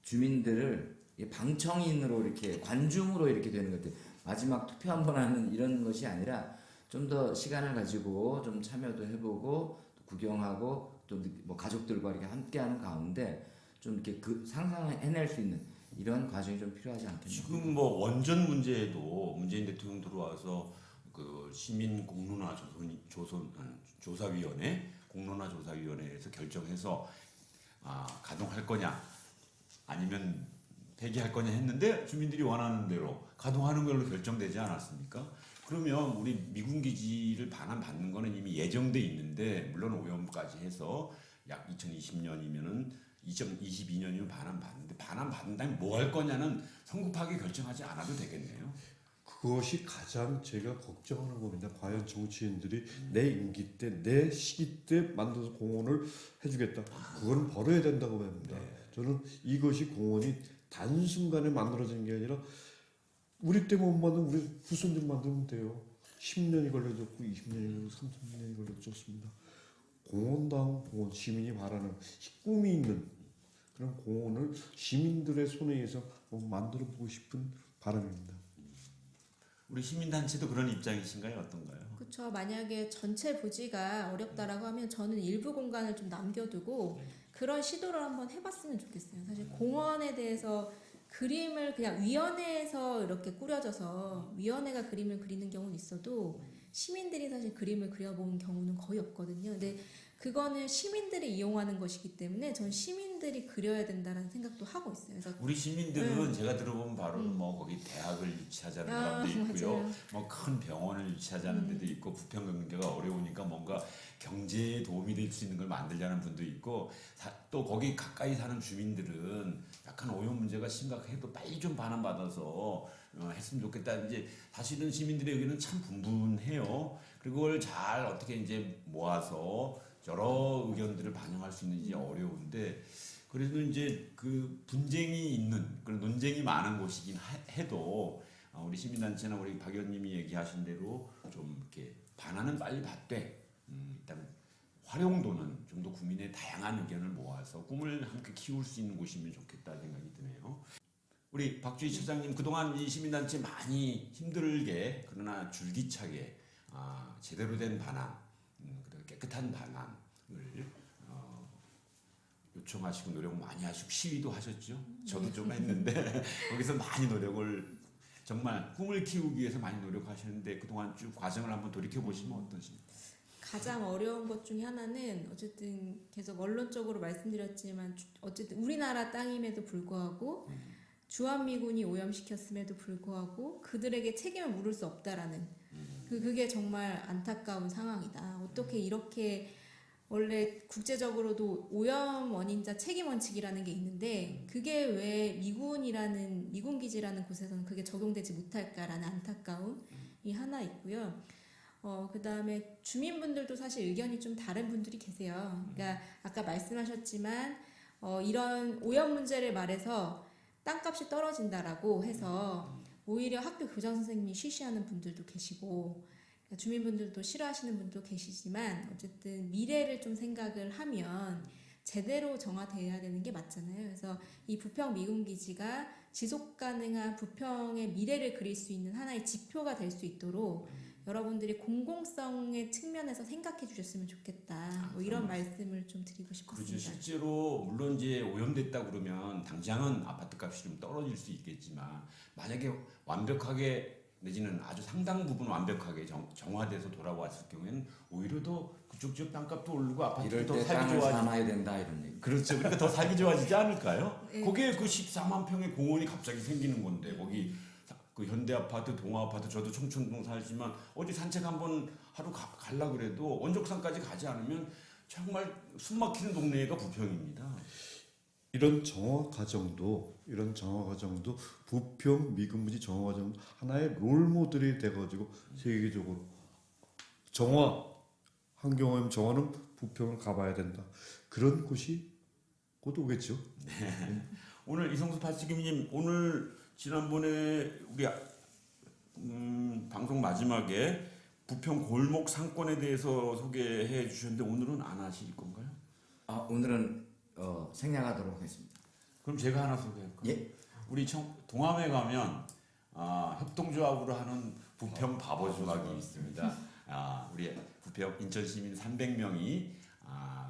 주민들을 방청인으로 이렇게 관중으로 이렇게 되는 것 같아요. 마지막 투표 한 번 하는 이런 것이 아니라 좀 더 시간을 가지고 좀 참여도 해보고 또 구경하고 또 뭐 가족들과 이렇게 함께하는 가운데 좀 이렇게 그 상상해낼 수 있는 이런 과정이 좀 필요하지 않겠나. 지금 뭐 원전 문제에도 문재인 대통령 들어와서 그 시민 공론화 조사위원회 공론화 조사위원회에서 결정해서 가동할 거냐 아니면 폐기할 거냐 했는데 주민들이 원하는 대로 가동하는 걸로 결정되지 않았습니까? 그러면 우리 미군 기지를 반환받는 거는 이미 예정돼 있는데 물론 오염까지 해서 약 2020년이면은 2022년이면 반환받는데 반환받는다면 뭐 할 거냐는 성급하게 결정하지 않아도 되겠네요. 그것이 가장 제가 걱정하는 겁니다. 과연 정치인들이 내 임기 때, 내 시기 때 만들어서 공원을 해주겠다. 그거는 벌어야 된다고 봅니다. 저는 이것이 공원이 단순간에 만들어진 게 아니라 우리 때 못 만든 우리 후손들 만들면 돼요. 10년이 걸려졌고 20년이 걸려졌고 30년이 걸려졌습니다. 공원다운 공원, 시민이 바라는 꿈이 있는 그런 공원을 시민들의 손에 의해서 만들어 보고 싶은 바람입니다. 우리 시민단체도 그런 입장이신가요? 어떤가요? 그렇죠. 만약에 전체 부지가 어렵다라고 하면 저는 일부 공간을 좀 남겨두고 그런 시도를 한번 해봤으면 좋겠어요. 사실 공원에 대해서 그림을 그냥 위원회에서 이렇게 꾸려져서 위원회가 그림을 그리는 경우는 있어도 시민들이 사실 그림을 그려본 경우는 거의 없거든요. 근데 그거는 시민들이 이용하는 것이기 때문에 전 시민들이 그려야 된다는 생각도 하고 있어요. 그래서 우리 시민들은 제가 들어보면 바로 뭐 거기 대학을 유치하자는 사람도 있고요. 맞아요. 뭐 큰 병원을 유치하자는 데도 있고 부평 경제가 어려우니까 뭔가 경제에 도움이 될 수 있는 걸 만들자는 분도 있고 또 거기 가까이 사는 주민들은 약간 오염 문제가 심각해도 빨리 좀 반환받아서 했으면 좋겠다. 이제 사실은 시민들의 의견은 참 분분해요. 그리고 그걸 잘 어떻게 이제 모아서 여러 의견들을 반영할 수 있는지 어려운데 그래도 이제 그 분쟁이 있는 그런 논쟁이 많은 곳이긴 해도 우리 시민단체나 우리 박 의원님이 얘기하신 대로 좀 이렇게 반환은 빨리 받되 일단 활용도는 좀 더 국민의 다양한 의견을 모아서 꿈을 함께 키울 수 있는 곳이면 좋겠다 생각이 드네요. 우리 박주희 처장님 그동안 이 시민단체 많이 힘들게 그러나 줄기차게 제대로 된 반환 그리고 깨끗한 반환을 요청하시고 노력 많이 하시고 시위도 하셨죠. 저도 좀 했는데 거기서 많이 노력을 정말 꿈을 키우기 위해서 많이 노력하셨는데 그동안 쭉 과정을 한번 돌이켜 보시면 어떠십니까? 가장 어려운 것 중에 하나는 어쨌든 계속 언론적으로 말씀드렸지만 어쨌든 우리나라 땅임에도 불구하고 주한미군이 오염시켰음에도 불구하고 그들에게 책임을 물을 수 없다라는 그게 정말 안타까운 상황이다. 어떻게 이렇게 원래 국제적으로도 오염 원인자 책임 원칙이라는 게 있는데 그게 왜 미군 기지라는 곳에서는 그게 적용되지 못할까라는 안타까움이 하나 있고요. 그 다음에 주민분들도 사실 의견이 좀 다른 분들이 계세요. 그러니까 아까 말씀하셨지만 이런 오염 문제를 말해서 땅값이 떨어진다라고 해서 오히려 학교 교장 선생님이 쉬쉬하는 분들도 계시고 그러니까 주민분들도 싫어하시는 분도 계시지만 어쨌든 미래를 좀 생각을 하면 제대로 정화되어야 되는 게 맞잖아요. 그래서 이 부평 미군기지가 지속가능한 부평의 미래를 그릴 수 있는 하나의 지표가 될 수 있도록 여러분들이 공공성의 측면에서 생각해 주셨으면 좋겠다. 뭐 이런 말씀을 좀 드리고 그렇죠. 싶었습니다. 실제로 물론 이제 오염됐다 그러면 당장은 아파트 값이 좀 떨어질 수 있겠지만 만약에 완벽하게 내지는 아주 상당 부분 완벽하게 정화돼서 돌아왔을 경우에는 오히려 더 그쪽 지역 땅값도 오르고 아파트도 이럴 더 때 살기 땅을 좋아지고 사놔야 된다 이런 얘기. 그렇죠. 그러니까 더 살기 좋아지지 않을까요? 네. 거기에 그 14만 평의 공원이 갑자기 생기는 건데 거기 그 현대 아파트, 동아 아파트 저도 청춘동 살지만 어디 산책 한번 하루 갈라 그래도 원적산까지 가지 않으면 정말 숨막히는 동네가 부평입니다. 이런 정화 과정도 부평 미군부지 정화 과정도 하나의 롤 모델이 돼가지고 세계적으로 정화 환경오염 정화는 부평을 가봐야 된다. 그런 곳이 곧 오겠죠. 오늘 이성수 파치기님 오늘 지난번에 우리 방송 마지막에 부평 골목 상권에 대해서 소개해 주셨는데 오늘은 안 하실 건가요? 오늘은 생략하도록 하겠습니다. 그럼 제가 하나 소개할까요? 예. 우리 동암에 가면 협동조합으로 하는 부평 바보주막이 있습니다. 우리 부평 인천 시민 300명이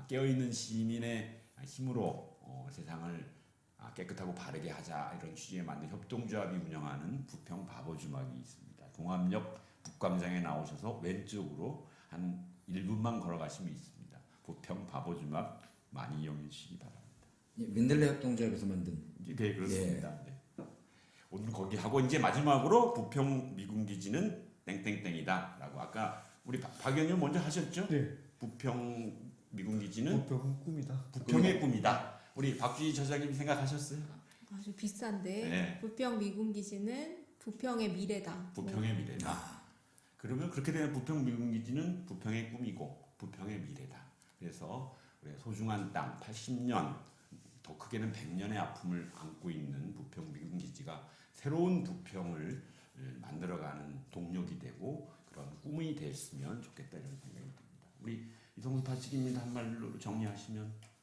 깨어있는 시민의 힘으로 세상을 깨끗하고 바르게 하자 이런 취지에 만든 협동조합이 운영하는 부평 바보주막이 있습니다. 동암역 북광장에 나오셔서 왼쪽으로 한 1분만 걸어가시면 있습니다. 부평 바보주막 많이 이용해 주시기 바랍니다. 예, 민들레 협동조합에서 만든. 네, 그렇습니다. 네. 오늘 거기 하고 이제 마지막으로 부평 미군기지는 땡땡땡이다라고 아까 우리 박 의원님 먼저 하셨죠? 네. 부평 미군기지는 부평은 꿈이다. 부평의 꿈이다. 우리 박주희 저자님 생각하셨어요? 아주 비싼데 네. 부평 미군기지는 부평의 미래다. 부평의 미래다. 그러면 그렇게 되면 부평 미군기지는 부평의 꿈이고 부평의 미래다. 그래서 우리 소중한 땅 80년 더 크게는 100년의 아픔을 안고 있는 부평 미군기지가 새로운 부평을 만들어가는 동력이 되고 그런 꿈이 됐으면 좋겠다 이런 생각이 듭니다. 우리 이성수 파치기님 한 말로 정리하시면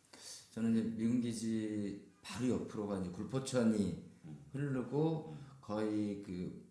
저는 이제 미군기지 바로 옆으로가 이제 굴포천이 흐르고 거의 그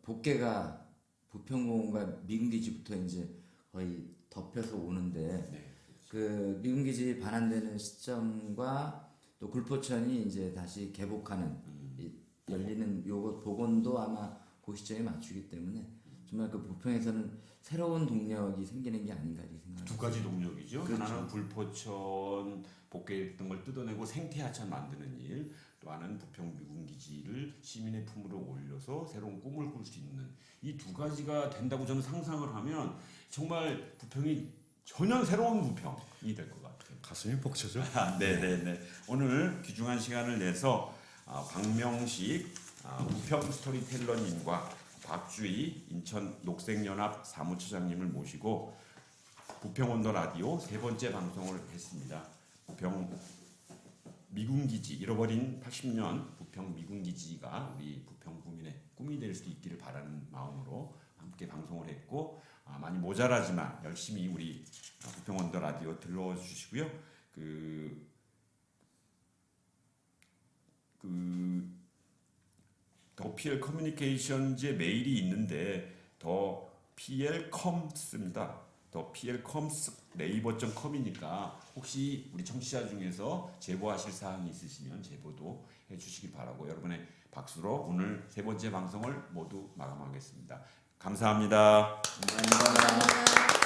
복개가 부평공원과 미군기지부터 이제 거의 덮여서 오는데 네. 그 미군기지 반환되는 시점과 또 굴포천이 이제 다시 개복하는 이 열리는 요거 복원도 아마 그 시점에 맞추기 때문에 정말 그 부평에서는 새로운 동력이 생기는 게 아닌가 이렇게 생각합니다. 두 가지 동력이죠. 그렇죠. 하나는 굴포천 복개했던 걸 뜯어내고 생태하천 만드는 일, 또 하나는 부평 미군기지를 시민의 품으로 올려서 새로운 꿈을 꿀 수 있는 이 두 가지가 된다고 저는 상상을 하면 정말 부평이 전혀 새로운 부평이 될 것 같아요. 가슴이 벅차죠. 네네네. 오늘 귀중한 시간을 내서 박명식 부평 스토리텔러님과 박주희 인천 녹색연합 사무처장님을 모시고 부평온도 라디오 세 번째 방송을 했습니다. 부평 미군기지 잃어버린 80년 부평 미군기지가 우리 부평 구민의 꿈이 될 수 있기를 바라는 마음으로 함께 방송을 했고 많이 모자라지만 열심히 우리 부평온도 라디오 들러주시고요. 더 PL 커뮤니케이션즈의 메일이 있는데 더 PL컴스입니다. 더 PL컴스 네이버.com이니까 혹시 우리 청취자 중에서 제보하실 사항이 있으시면 제보도 해주시기 바라고 여러분의 박수로 오늘 세 번째 방송을 모두 마감하겠습니다. 감사합니다. 감사합니다. 감사합니다.